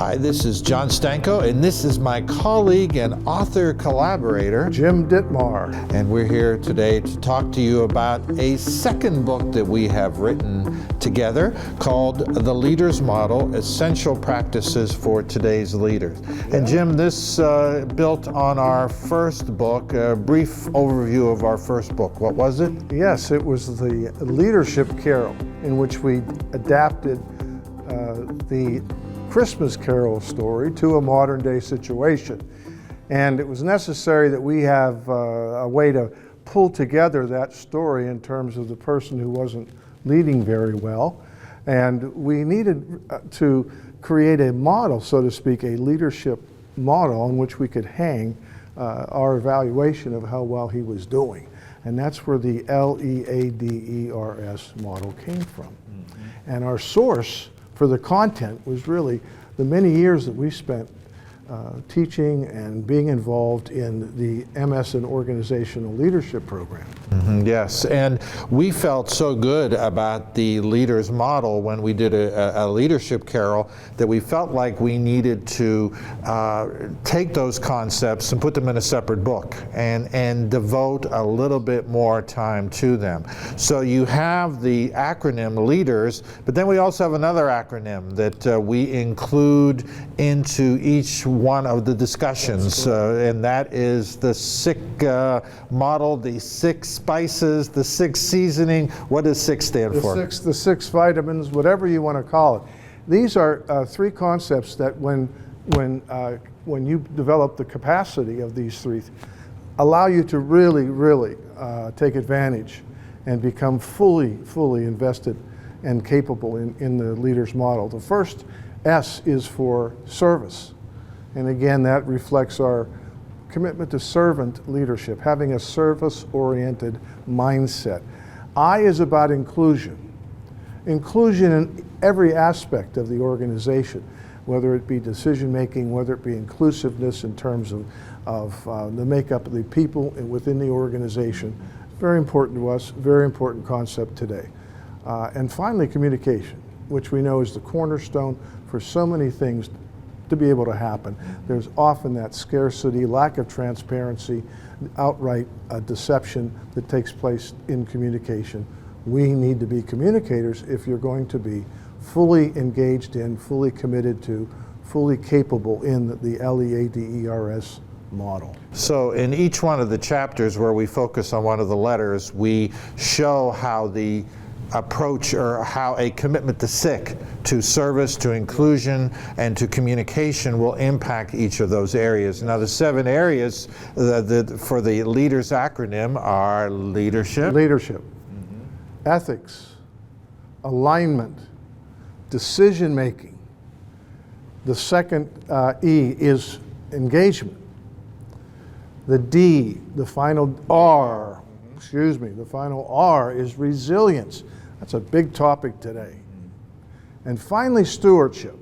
Hi, this is John Stanko, and this is my colleague and author collaborator, Jim Dittmar. And we're here today to talk to you about a second book that we have written together called The Leader's Model, Essential Practices for Today's Leaders. And Jim, this built on our first book, a brief overview of our first book. What was it? Yes, it was the Leadership Carol, in which we adapted the Christmas Carol story to a modern day situation. And it was necessary that we have a way to pull together that story in terms of the person who wasn't leading very well. And we needed to create a model, so to speak, a leadership model on which we could hang our evaluation of how well he was doing. And that's where the LEADERS model came from. Mm-hmm. And our source for the content was really the many years that we spent teaching and being involved in the MS and Organizational Leadership Program. Mm-hmm, yes, and we felt so good about the leader's model when we did a leadership carol that we felt like we needed to take those concepts and put them in a separate book and devote a little bit more time to them. So you have the acronym LEADERS, but then we also have another acronym that we include into each one of the discussions, and that is the SICK model, the 6 spices, the 6 seasoning. What does SICK stand for? The six vitamins, whatever you want to call it. These are 3 concepts that when you develop the capacity of these 3, allow you to really take advantage and become fully invested and capable in the leader's model. The first S is for service. And again, that reflects our commitment to servant leadership, having a service-oriented mindset. I is about inclusion. Inclusion in every aspect of the organization, whether it be decision-making, whether it be inclusiveness in terms of the makeup of the people within the organization. Very important to us, very important concept today. And finally, communication, which we know is the cornerstone for so many things to be able to happen. There's often that scarcity, lack of transparency, outright deception that takes place in communication. We need to be communicators if you're going to be fully engaged in, fully committed to, fully capable in the LEADERS model. So in each one of the chapters where we focus on one of the letters, we show how the approach or how a commitment to SICK, to service, to inclusion, and to communication will impact each of those areas. Now the 7 areas for the LEADERS acronym are leadership, ethics, alignment, decision making. The second E is engagement. The D, the final R, the final R is resilience. That's a big topic today. And finally, stewardship,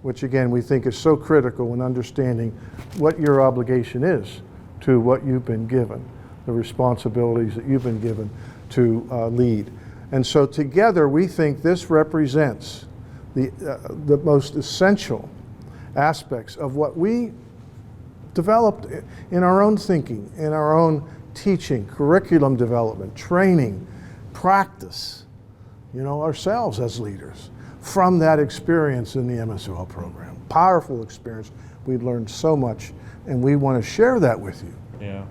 which again we think is so critical in understanding what your obligation is to what you've been given, the responsibilities that you've been given to lead. And so together we think this represents the most essential aspects of what we developed in our own thinking, in our own teaching, curriculum development, training, practice, ourselves as leaders from that experience in the MSOL program. Powerful experience. We learned so much, and we want to share that with you. Yeah.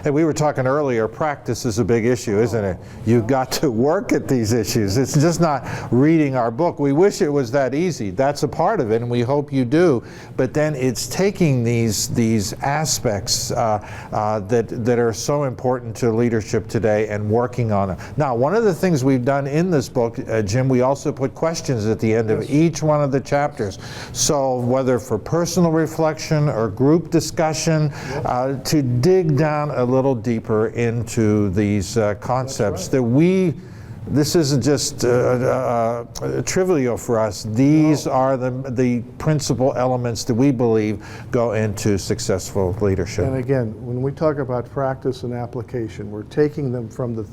And we were talking earlier, practice is a big issue, isn't it? You've got to work at these issues. It's just not reading our book. We wish it was that easy. That's a part of it, and we hope you do. But then it's taking these aspects that are so important to leadership today and working on them. Now, one of the things we've done in this book, Jim, we also put questions at the end of each one of the chapters. So whether for personal reflection or group discussion, to dig down a little deeper into these concepts that this isn't just trivial for us. These are the principal elements that we believe go into successful leadership. And again, when we talk about practice and application, we're taking them from the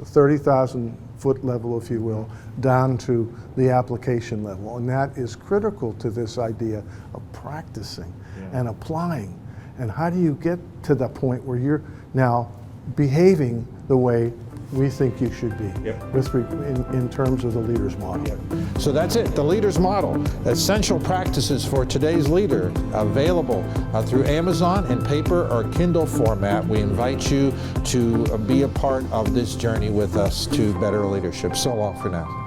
30,000 foot level, if you will, down to the application level. And that is critical to this idea of practicing and applying. And how do you get to the point where you're now behaving the way we think you should be in terms of the leader's model. So that's it, the leader's model. Essential practices for today's leader, available through Amazon in paper or Kindle format. We invite you to be a part of this journey with us to better leadership. So long for now.